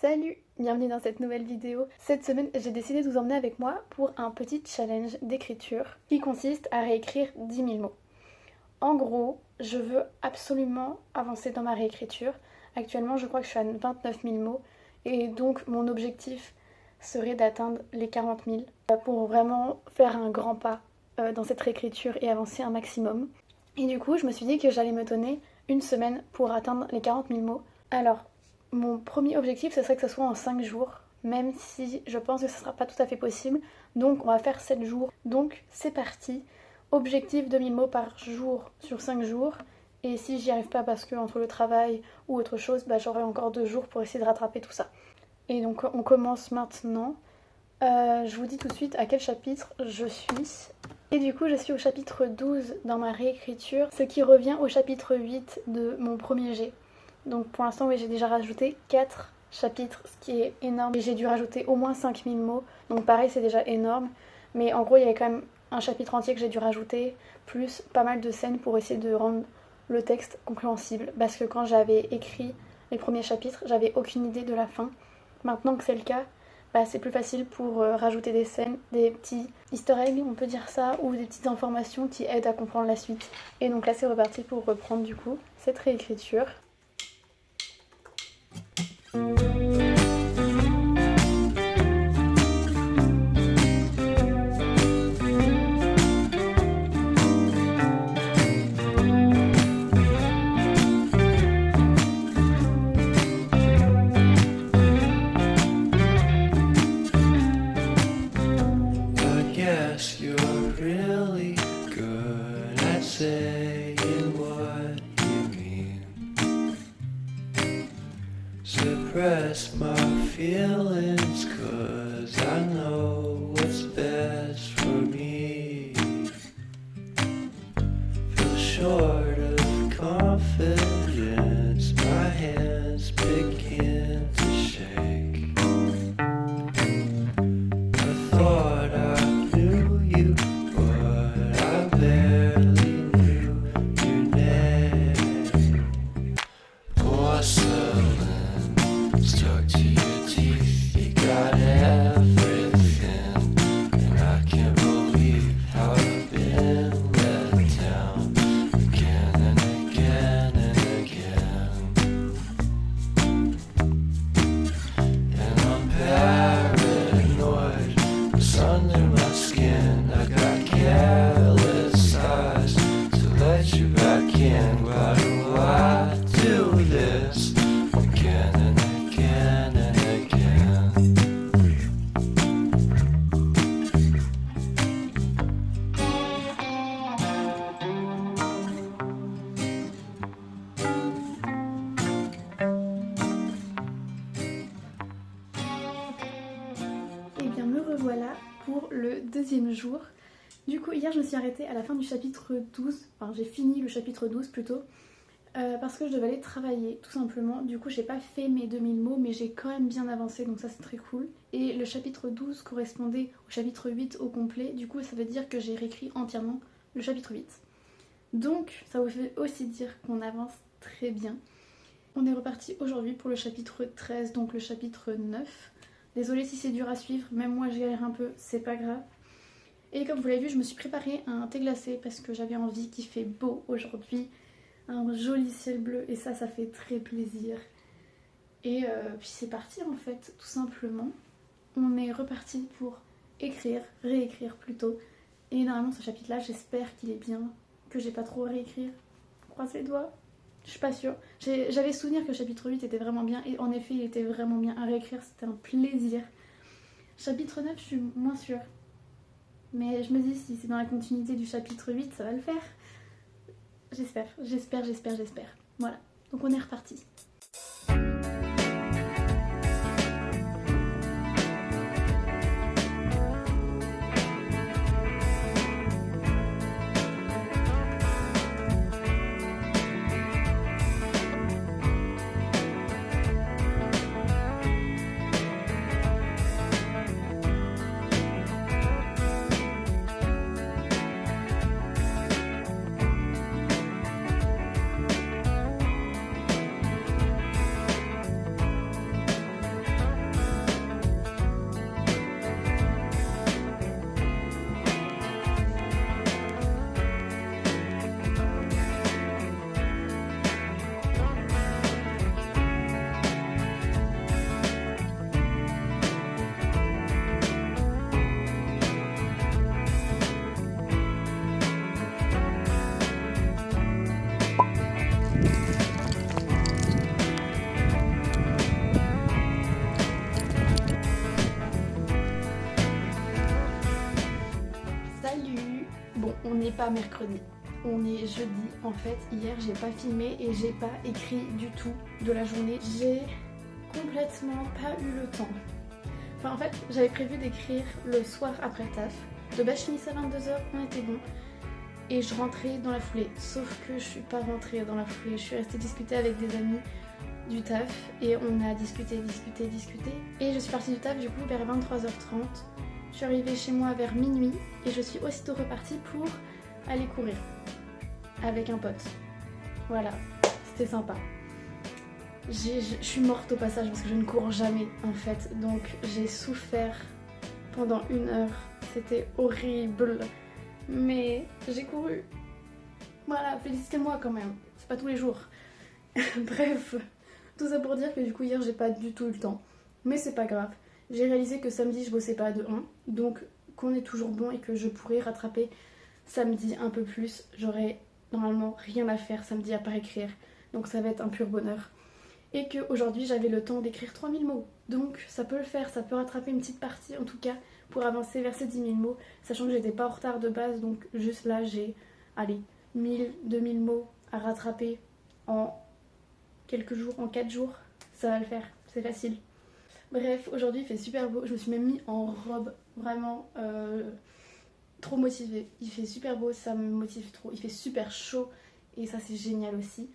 Salut, bienvenue dans cette nouvelle vidéo. Cette semaine, j'ai décidé de vous emmener avec moi pour un petit challenge d'écriture qui consiste à réécrire 10 000 mots. En gros, je veux absolument avancer dans ma réécriture. Actuellement, je crois que je suis à 29 000 mots et donc mon objectif serait d'atteindre les 40 000 pour vraiment faire un grand pas dans cette réécriture et avancer un maximum. Et du coup, je me suis dit que j'allais me donner une semaine pour atteindre les 40 000 mots. Alors, mon premier objectif, ce serait que ce soit en 5 jours, même si je pense que ce ne sera pas tout à fait possible. Donc on va faire 7 jours. Donc c'est parti. Objectif 2000 mots par jour sur 5 jours. Et si j'y arrive pas parce que entre le travail ou autre chose, j'aurai encore 2 jours pour essayer de rattraper tout ça. Et donc on commence maintenant. Je vous dis tout de suite à quel chapitre je suis. Et du coup je suis au chapitre 12 dans ma réécriture, ce qui revient au chapitre 8 de mon premier jet. Donc pour l'instant, oui, j'ai déjà rajouté 4 chapitres, ce qui est énorme. Et j'ai dû rajouter au moins 5000 mots, donc pareil, c'est déjà énorme. Mais en gros, il y avait quand même un chapitre entier que j'ai dû rajouter, plus pas mal de scènes pour essayer de rendre le texte compréhensible. Parce que quand j'avais écrit les premiers chapitres, j'avais aucune idée de la fin. Maintenant que c'est le cas, c'est plus facile pour rajouter des scènes, des petits easter eggs, on peut dire ça, ou des petites informations qui aident à comprendre la suite. Et donc là, c'est reparti pour reprendre du coup cette réécriture. Suppress my feelings, 'cause I know what's best for me. Feel short of confidence, my hands begin to shake. I thought I knew you, but I barely knew your name. Porcelain stuck to your teeth, you got everything, and I can't believe how I've been let down again and again and again. And I'm paranoid, it's under my skin, I got careless eyes to let you back in. Why do I do this again and again and again? Et bien me revoilà pour le deuxième jour. Du coup hier je me suis arrêtée à la fin du chapitre 12, enfin j'ai fini le chapitre 12 plutôt, parce que je devais aller travailler tout simplement. Du coup j'ai pas fait mes 2000 mots mais j'ai quand même bien avancé, donc ça c'est très cool. Et le chapitre 12 correspondait au chapitre 8 au complet, du coup ça veut dire que j'ai réécrit entièrement le chapitre 8. Donc ça vous fait aussi dire qu'on avance très bien. On est reparti aujourd'hui pour le chapitre 13, donc le chapitre 9. Désolée si c'est dur à suivre, même moi je galère un peu, c'est pas grave. Et comme vous l'avez vu, je me suis préparé un thé glacé parce que j'avais envie qu'il fait beau aujourd'hui. Un joli ciel bleu et ça fait très plaisir. Et puis c'est parti en fait, tout simplement. On est reparti pour écrire, réécrire plutôt. Et normalement ce chapitre là, j'espère qu'il est bien, que j'ai pas trop à réécrire. Croise les doigts. Je suis pas sûre. J'avais souvenir que le chapitre 8 était vraiment bien et en effet il était vraiment bien à réécrire, c'était un plaisir. Chapitre 9 je suis moins sûre. Mais je me dis si c'est dans la continuité du chapitre 8 ça va le faire. J'espère. Voilà, donc on est reparti. n'est pas mercredi, on est jeudi. En fait, hier j'ai pas filmé et j'ai pas écrit du tout de la journée. J'ai complètement pas eu le temps. Enfin en fait, j'avais prévu d'écrire le soir après le taf. De base je finissais à 22h, on était bon. Et je rentrais dans la foulée. Sauf que je suis pas rentrée dans la foulée. Je suis restée discuter avec des amis du taf et on a discuté. Et je suis partie du taf du coup vers 23h30. Je suis arrivée chez moi vers minuit et je suis aussitôt repartie pour aller courir avec un pote. Voilà, c'était sympa. Je suis morte au passage parce que je ne cours jamais en fait, donc j'ai souffert pendant 1 heure, c'était horrible, mais j'ai couru. Voilà, félicitez-moi quand même, c'est pas tous les jours. Bref, tout ça pour dire que du coup hier j'ai pas du tout eu le temps, mais c'est pas grave. J'ai réalisé que samedi je bossais pas de 1, donc qu'on est toujours bon et que je pourrais rattraper samedi un peu plus. J'aurai normalement rien à faire samedi à part écrire, donc ça va être un pur bonheur. Et qu'aujourd'hui j'avais le temps d'écrire 3000 mots, donc ça peut le faire, ça peut rattraper une petite partie en tout cas pour avancer vers ces 10 000 mots, sachant que j'étais pas en retard de base, donc juste là j'ai, allez, 1000, 2000 mots à rattraper en quelques jours, en 4 jours, ça va le faire, c'est facile. Bref, aujourd'hui il fait super beau, je me suis même mis en robe, vraiment trop motivée. Il fait super beau, ça me motive trop, il fait super chaud et ça c'est génial aussi.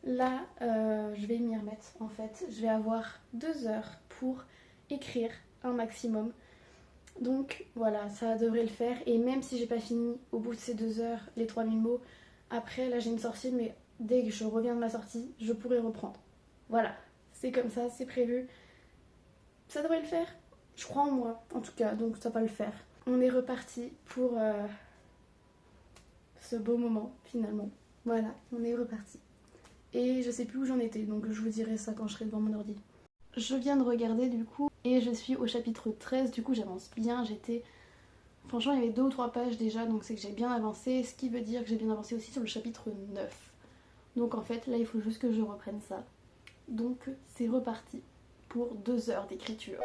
Là, je vais m'y remettre en fait, je vais avoir 2 heures pour écrire un maximum. Donc voilà, ça devrait le faire et même si j'ai pas fini au bout de ces 2 heures les 3000 mots, après là j'ai une sortie mais dès que je reviens de ma sortie, je pourrai reprendre. Voilà, c'est comme ça, c'est prévu. Ça devrait le faire, je crois en moi en tout cas, donc ça va le faire. On est reparti pour ce beau moment finalement. Voilà, on est reparti. Et je sais plus où j'en étais, donc je vous dirai ça quand je serai devant mon ordi. Je viens de regarder du coup, et je suis au chapitre 13, du coup j'avance bien, franchement il y avait 2 ou 3 pages déjà, donc c'est que j'ai bien avancé, ce qui veut dire que j'ai bien avancé aussi sur le chapitre 9. Donc en fait là il faut juste que je reprenne ça. Donc c'est reparti pour 2 heures d'écriture.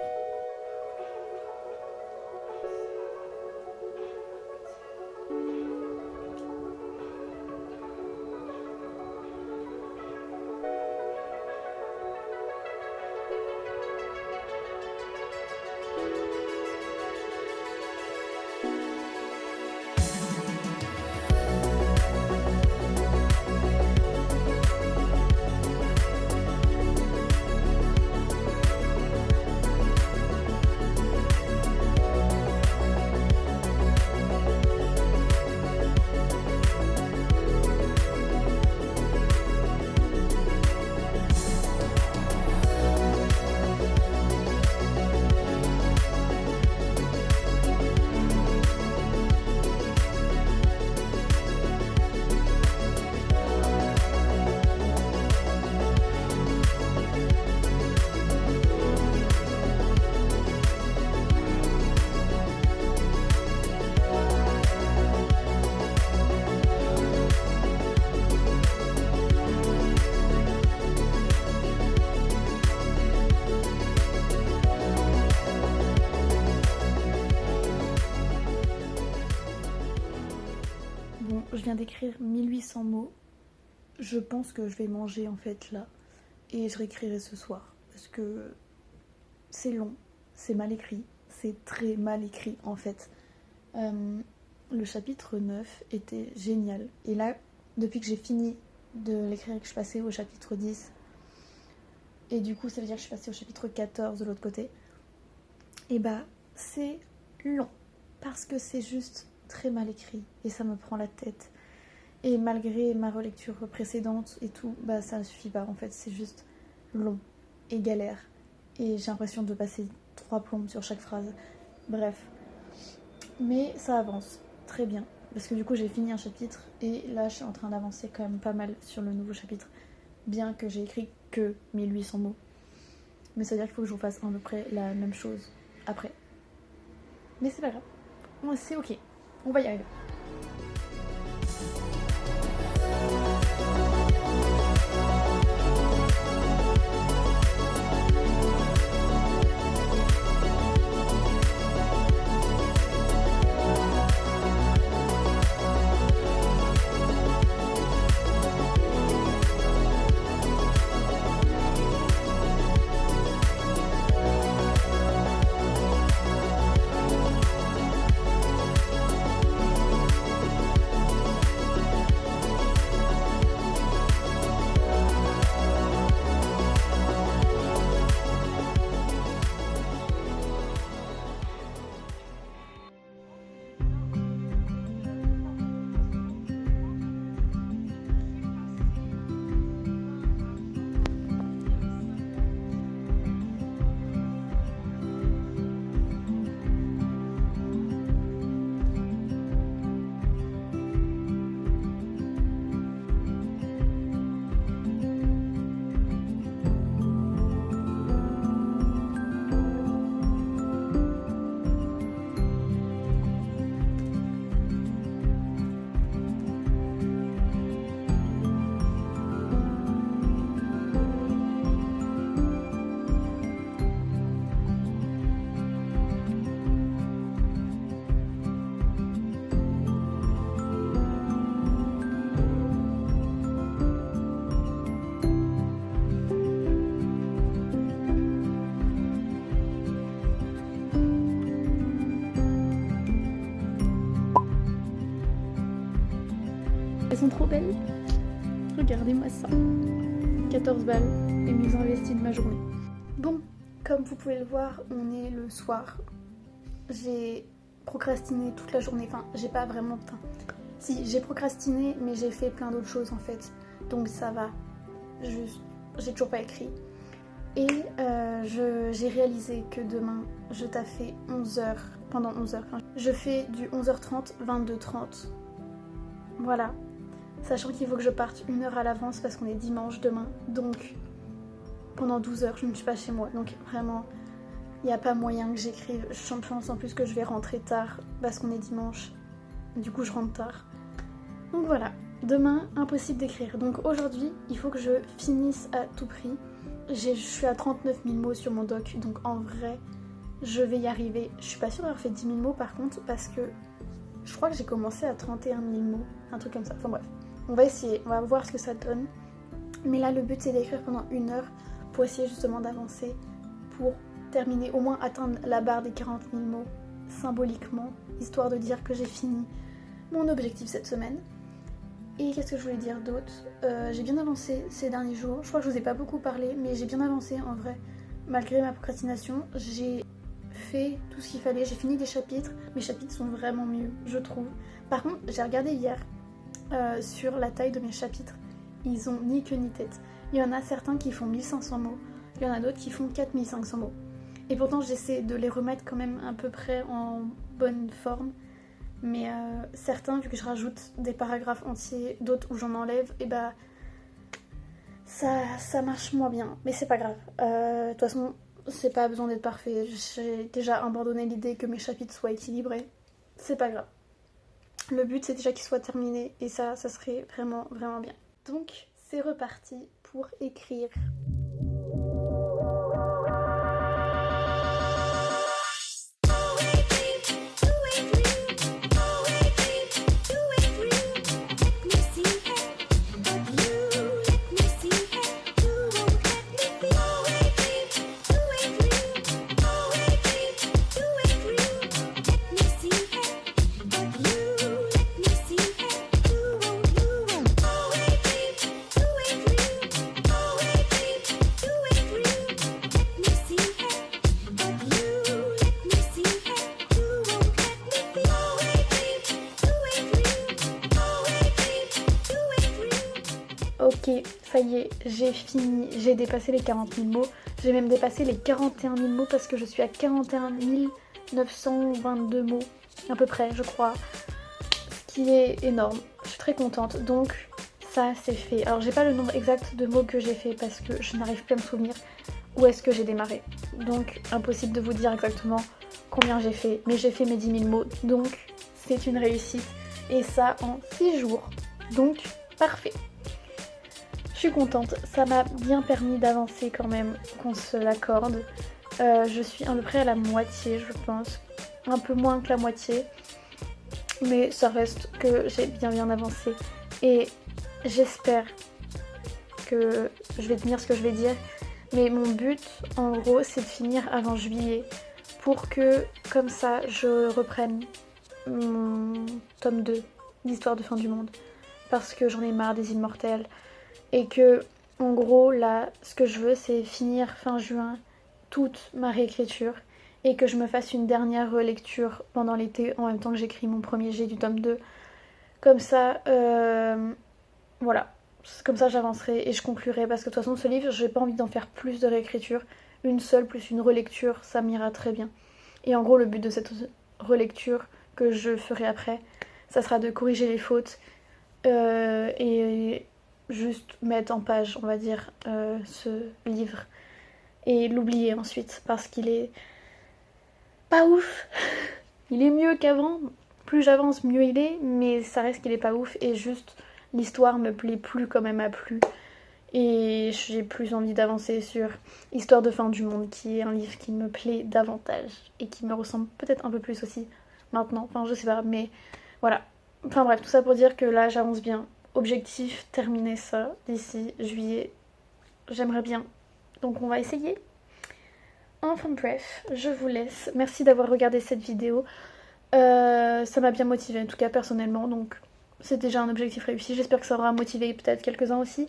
Je viens d'écrire 1800 mots. Je pense que je vais manger en fait là. Et je réécrirai ce soir. Parce que c'est long, c'est mal écrit. C'est très mal écrit en fait. Le chapitre 9 était génial. Et là, depuis que j'ai fini de l'écrire et que je suis passée au chapitre 10, et du coup ça veut dire que je suis passée au chapitre 14 de l'autre côté, et bah c'est long. Parce que c'est juste très mal écrit et ça me prend la tête. Et malgré ma relecture précédente et tout, bah ça ne suffit pas en fait, c'est juste long et galère. Et j'ai l'impression de passer 3 plombes sur chaque phrase. Bref. Mais ça avance très bien. Parce que du coup j'ai fini un chapitre et là je suis en train d'avancer quand même pas mal sur le nouveau chapitre. Bien que j'ai écrit que 1800 mots. Mais ça veut dire qu'il faut que je vous fasse à peu près la même chose après. Mais c'est pas grave. C'est ok. On va y arriver. Elles sont trop belles. Regardez-moi ça. 14 balles et mieux investies de ma journée. Bon, comme vous pouvez le voir, on est le soir. J'ai procrastiné toute la journée. Enfin, j'ai pas vraiment... Enfin, si, j'ai procrastiné, mais j'ai fait plein d'autres choses en fait. Donc ça va. Juste, j'ai toujours pas écrit. Et j'ai réalisé que demain, je taffais 11 heures, pendant 11 heures. Je fais du 11h30, 22h30. Voilà. Sachant qu'il faut que je parte 1 heure à l'avance parce qu'on est dimanche demain. Donc, pendant 12 heures, je ne suis pas chez moi. Donc vraiment, il n'y a pas moyen que j'écrive. Je pense en plus que je vais rentrer tard parce qu'on est dimanche. Du coup, je rentre tard. Donc voilà. Demain, impossible d'écrire. Donc aujourd'hui, il faut que je finisse à tout prix. Je suis à 39 000 mots sur mon doc, donc en vrai, je vais y arriver. Je suis pas sûre d'avoir fait 10 000 mots par contre, parce que je crois que j'ai commencé à 31 000 mots, un truc comme ça. Enfin bref, on va essayer, on va voir ce que ça donne. Mais là, le but c'est d'écrire pendant 1 heure pour essayer justement d'avancer, pour terminer, au moins atteindre la barre des 40 000 mots symboliquement, histoire de dire que j'ai fini mon objectif cette semaine. Et qu'est-ce que je voulais dire d'autre? J'ai bien avancé ces derniers jours. Je crois que je vous ai pas beaucoup parlé, mais j'ai bien avancé en vrai. Malgré ma procrastination, j'ai fait tout ce qu'il fallait. J'ai fini des chapitres. Mes chapitres sont vraiment mieux, je trouve. Par contre, j'ai regardé hier sur la taille de mes chapitres. Ils ont ni queue ni tête. Il y en a certains qui font 1500 mots. Il y en a d'autres qui font 4500 mots. Et pourtant, j'essaie de les remettre quand même à peu près en bonne forme. Mais certains, vu que je rajoute des paragraphes entiers, d'autres où j'en enlève, et bah ça marche moins bien. Mais c'est pas grave. De toute façon, c'est pas besoin d'être parfait. J'ai déjà abandonné l'idée que mes chapitres soient équilibrés. C'est pas grave. Le but c'est déjà qu'ils soient terminés et ça serait vraiment vraiment bien. Donc c'est reparti pour écrire. Ok, ça y est, j'ai fini, j'ai dépassé les 40 000 mots, j'ai même dépassé les 41 000 mots parce que je suis à 41 922 mots, à peu près, je crois, ce qui est énorme, je suis très contente, donc ça c'est fait. Alors j'ai pas le nombre exact de mots que j'ai fait parce que je n'arrive plus à me souvenir où est-ce que j'ai démarré, donc impossible de vous dire exactement combien j'ai fait, mais j'ai fait mes 10 000 mots, donc c'est une réussite, et ça en 6 jours, donc parfait. Je suis contente, ça m'a bien permis d'avancer quand même, qu'on se l'accorde. Je suis à peu près à la moitié, je pense. Un peu moins que la moitié. Mais ça reste que j'ai bien avancé. Et j'espère que je vais tenir ce que je vais dire. Mais mon but, en gros, c'est de finir avant juillet. Pour que, comme ça, je reprenne mon tome 2, l'histoire de fin du monde. Parce que j'en ai marre des Immortels. Et que, en gros, là, ce que je veux, c'est finir fin juin toute ma réécriture et que je me fasse une dernière relecture pendant l'été en même temps que j'écris mon premier jet du tome 2. Comme ça, voilà, comme ça j'avancerai et je conclurai parce que de toute façon, ce livre, j'ai pas envie d'en faire plus de réécriture. Une seule plus une relecture, ça m'ira très bien. Et en gros, le but de cette relecture que je ferai après, ça sera de corriger les fautes et juste mettre en page, on va dire, ce livre et l'oublier ensuite parce qu'il est pas ouf. Il est mieux qu'avant, plus j'avance mieux il est, mais ça reste qu'il est pas ouf et juste l'histoire me plaît plus comme elle m'a plu et j'ai plus envie d'avancer sur Histoire de fin du monde qui est un livre qui me plaît davantage et qui me ressemble peut-être un peu plus aussi maintenant, enfin je sais pas, mais voilà. Enfin bref, tout ça pour dire que là j'avance bien. Objectif, terminer ça d'ici juillet. J'aimerais bien. Donc on va essayer. Enfin bref, je vous laisse. Merci d'avoir regardé cette vidéo. Ça m'a bien motivée, en tout cas personnellement. Donc c'est déjà un objectif réussi. J'espère que ça aura motivé peut-être quelques-uns aussi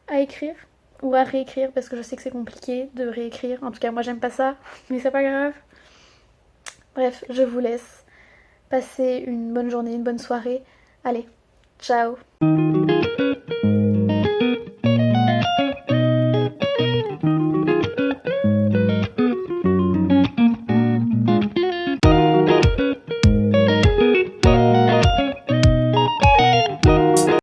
à écrire ou à réécrire parce que je sais que c'est compliqué de réécrire. En tout cas, moi j'aime pas ça, mais c'est pas grave. Bref, je vous laisse. Passez une bonne journée, une bonne soirée. Allez, ciao!